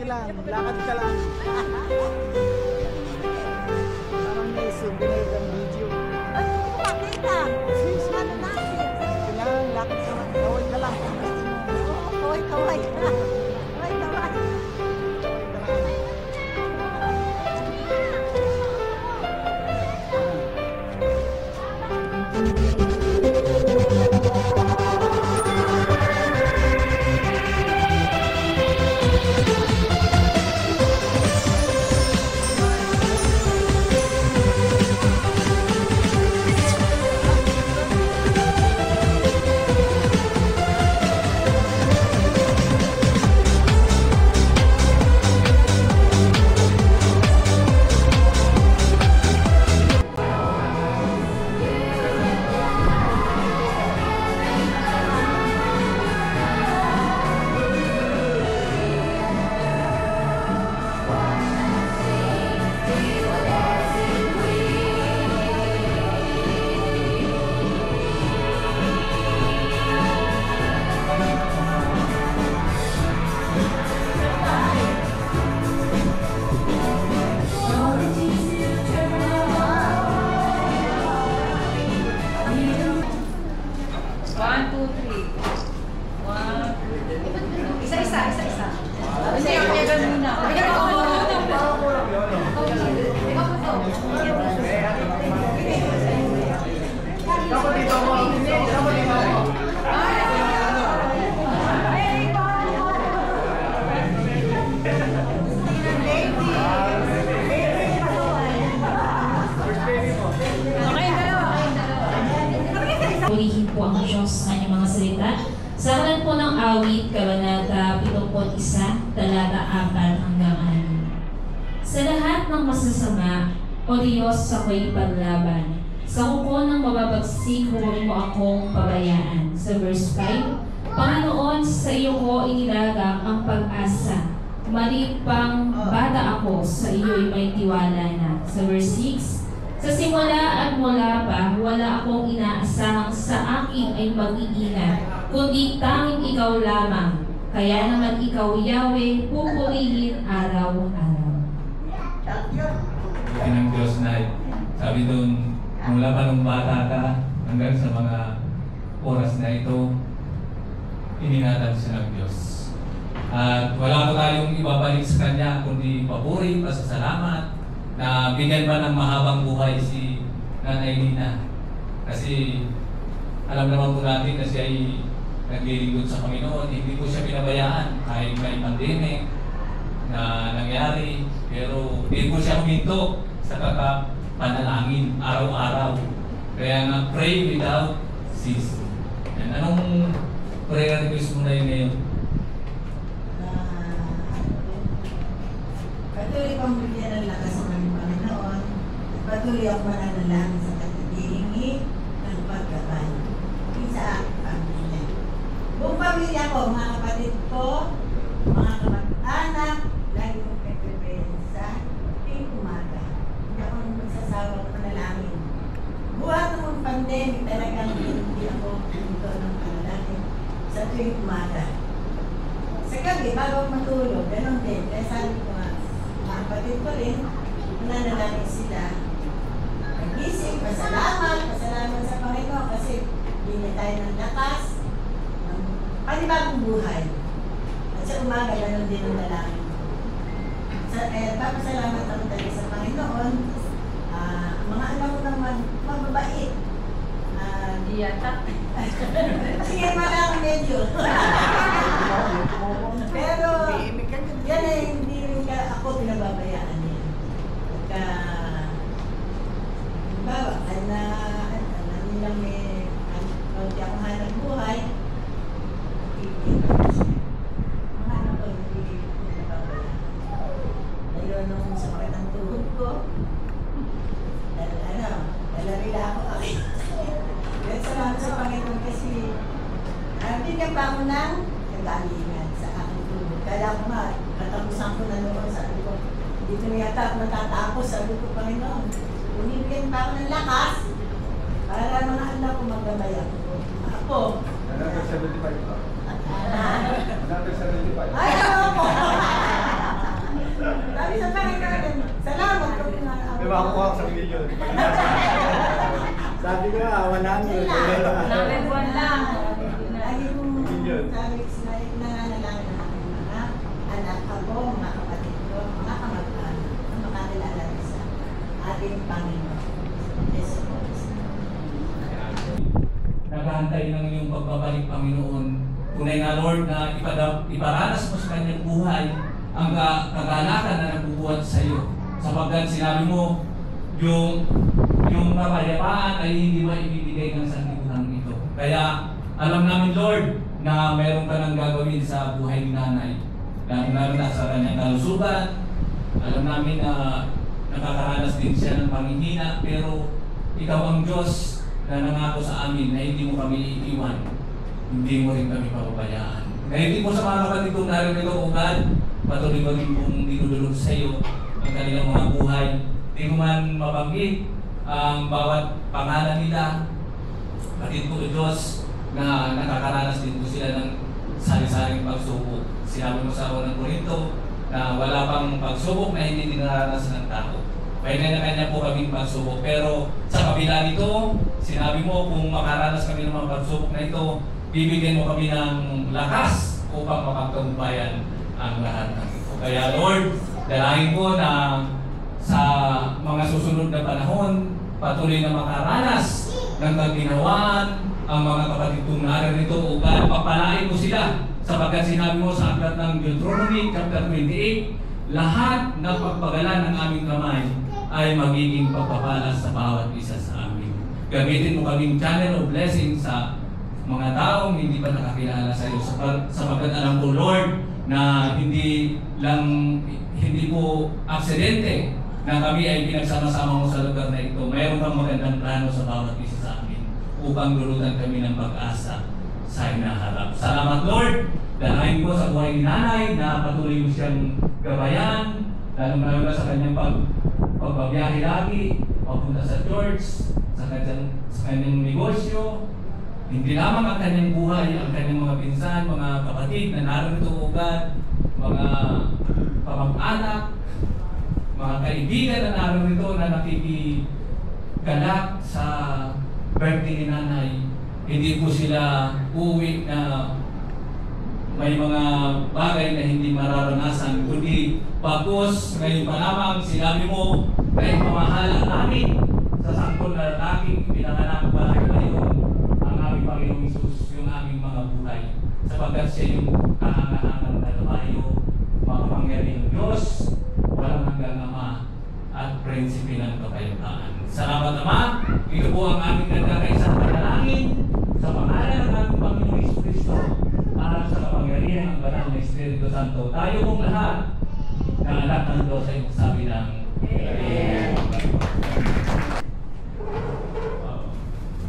lang, lakad ka lang. Parang may souvenir ng video. Ay, makita. Ano natin? Kailangan lakad ka lang, kaway ka lang. Kaway, kaway. Kaway, kaway. Purihin po ang Diyos sa kanyang mga salita. Sa kalan po ng awit, Kabanata 71, talata 4 hanggang 6. Sa lahat ng masasama, O Diyos, ako'y paglaban. Sa kuko ng mababagsik, huwag mo akong pabayaan. Sa verse 5, Panginoon, sa iyo ko inilagang ang pag-asa. Malipang bata ako, sa iyo'y may tiwala na. Sa verse 6, sa simula at mula pa, wala akong inaasahang sa akin ay mag-iingat, kundi tanging ikaw lamang. Kaya naman ikaw, Yahweh, pupurihin araw-araw. Yan ang Diyos na sabi doon, mula pa nung bata ka hanggang sa mga oras na ito, iningatan siya ng Diyos. At wala ko tayong ibabalik sa Kanya, kundi papuri, pasasalamat, na bigyan pa ng mahabang buhay si Nanay Lina. Kasi alam naman po natin na siya ay naglilingkod sa Panginoon, hindi po siya pinabayaan kahit may pandemic na nangyari, pero hindi po siya huminto sa panalangin araw-araw. Kaya nga, pray without ceasing. And anong prayer request mo na yun ngayon? Patuloy kong bigyan ng lakas ng aming Panginoon. Patuloy ako mananalangin sa katibihingi ng pagkabay. Isa ang pamilya. Buong pamilya ko, mga kapatid ko, mga kamag-anak, lagi kong pagkabay sa tuwing umaga. Hindi ako magsasawang manalangin. Buhat ng pandemic, talagang hindi ako dito ng panalangin sa tuwing umaga. Sa gabi, bago ako matulog, ganun din. Kaya sabi ko nga, mga kapatid ko rin, nananalangin sila. Nagising, pasalamat sa Panginoon kasi binigyan tayo ng lakas, ng panibagong buhay. At sa umaga, ganun din ang dalangin ko. Papasalamat ako talaga sa Panginoon. Mga anak ko naman, mababait. Di yata. Sige, malang medyo. Pero, yan ay hindi rin ako pinababayaan niya. Pagka, bawa, nilang may kaunti akong hanap buhay, mga anak ko hindi pinababayaan. Dahil nung sa makitang tuhod ko, nalarila ako akin. Kaya salamat sa Panginoon kasi binigyan pa ako ng kagalingan sa aking tulog. Kaya ko nga, katapusan ko na noon, sabi ko, dito na yata ako natatapos, sabi ko, Panginoon. Binibigyan pa ako ng lakas para mga anak ko maggabay ako. Ako. Another 75 pa. Another 75. Ay, ako po. Wala niyo. Namin buwan lang. Lagi kong sabi sila, nanganalangin na aking mga anak ako, mga kapatid ko, mga kamag-anak, na makakilala rin sa ating Panginoon. Yesus Christ. Naghahantay ng iyong pagbabalik, Panginoon. Tunay na Lord na iparanas mo sa kanyang buhay ang kagalakan na nagbubuhat sa iyo. Sapagkat sinabi mo, yung kapayapaan ay hindi maibibigay ng sanlibutan ito. Kaya alam namin, Lord, na mayroon ka nang gagawin sa buhay ni nanay. Lalo na sa kanyang kalusugan. Alam namin na nakakaranas din siya ng panghihina, pero ikaw ang Diyos na nangako sa amin na hindi mo kami iiwan. Hindi mo rin kami pababayaan. Kaya hindi po sa mga kapatid kong narito, O God, patuloy mo rin kong dinudulog sa iyo ang kanilang mga buhay. Hindi ko man mabanggit ang bawat pangalan nila. Kapatid ko, Diyos, na nakakaranas din po sila ng sari-saring pagsubok. Sinabi mo sa unang Korinto na wala pang pagsubok na hindi dinaranas ng tao. May kanya-kanya po kaming pagsubok. Pero sa kabila nito, sinabi mo kung makaranas kami ng mga pagsubok na ito, bibigyan mo kami ng lakas upang mapagtagumpayan ang lahat ng ito. Kaya Lord, dalangin ko na sa mga susunod na panahon, patuloy na makaranas ng kaginhawaan ang mga kapatid kong narito, O God, papalain mo sila sapagkat sinabi mo sa aklat ng Deuteronomy chapter 28, lahat ng pagpagalan ng aming kamay ay magiging pagpapala sa bawat isa sa amin. Gamitin mo kaming channel of blessing sa mga taong hindi pa nakakilala sa iyo. Sapagkat alam ko, Lord, na hindi po aksidente na kami ay pinagsama-sama mo sa lugar na ito. Mayroon kang magandang plano sa bawat isa sa amin upang dulutan kami ng pag-asa sa hinaharap. Salamat, Lord! Dalangin ko sa buhay ni nanay na patuloy mo siyang gabayan, lalo na sa kanyang pagbabiyahe lagi, papunta sa church, sa kanyang negosyo. Hindi lamang ang kanyang buhay, ang kanyang mga pinsan, mga kapatid na narito, O God, mga pamag-anak, mga kaibigan na narito na nakikigalak sa birthday ni nanay. Hindi po sila uuwi na may mga bagay na hindi mararanasan, kundi bagos ngayon pa lamang sinabi mo na ipamahala namin sa sangkol na aking pinanganak pa ngayon ang aming Panginoong Isus, yung aming mga buhay, sapagkat siya yung kahangahangang dalawayo, makapangyarihang Diyos, walang hanggang Ama at prinsipe ng kapayapaan. Salamat, Ama. Ito po ang aming nagkakaisang panalangin sa pangalan ng aming Panginoong Isus Kristo at sa kapangyarihan ng banal na Espiritu Santo. Tayo pong lahat na anak ng Diyos ay magsabi ng Amen.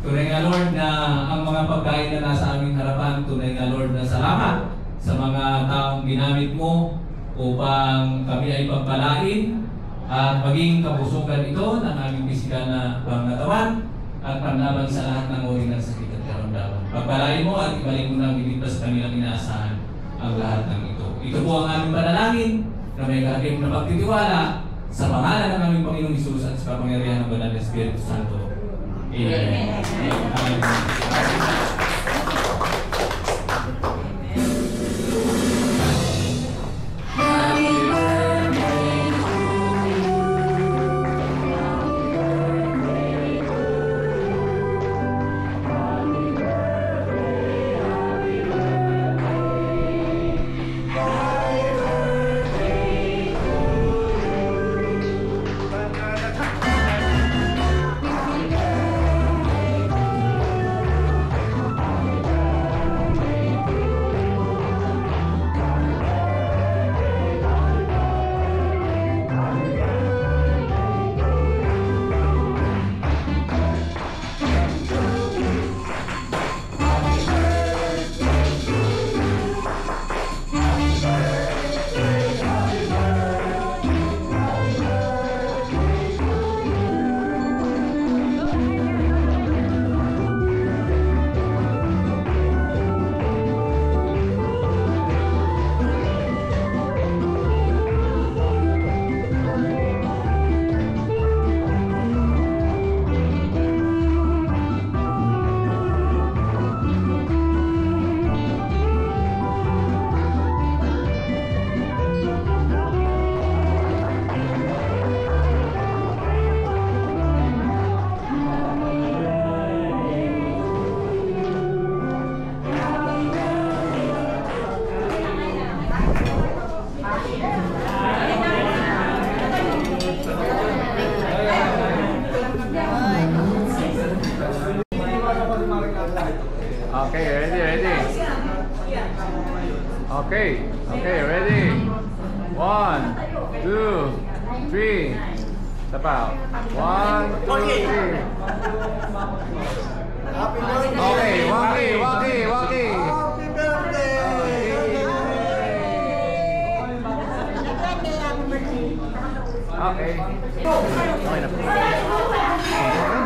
Tunay nga, Lord, na ang mga pagkain na nasa aming harapan, tunay nga, Lord, na salamat sa mga taong ginamit mo upang kami ay pagpalain at maging kabusugan ito ng aming bisikal na pangatawan at panlaban sa lahat ng uri ng sakit at karamdaman. Pagpalain mo at ibalik mo ng iligtas sa kanilang inaasahan ang lahat ng ito. Ito po ang aming panalangin na may kahagip na pagtitiwala sa pangalan ng aming Panginoong Isus at sa kapangyarihan ng Banal na Espiritu Santo. Amen. Amen. Okay, ready. Okay, ready. 1, 2, 3. Step out. 1, 2, 3. Happy birthday! Okay, walkie. Happy birthday! Okay. Okay na po.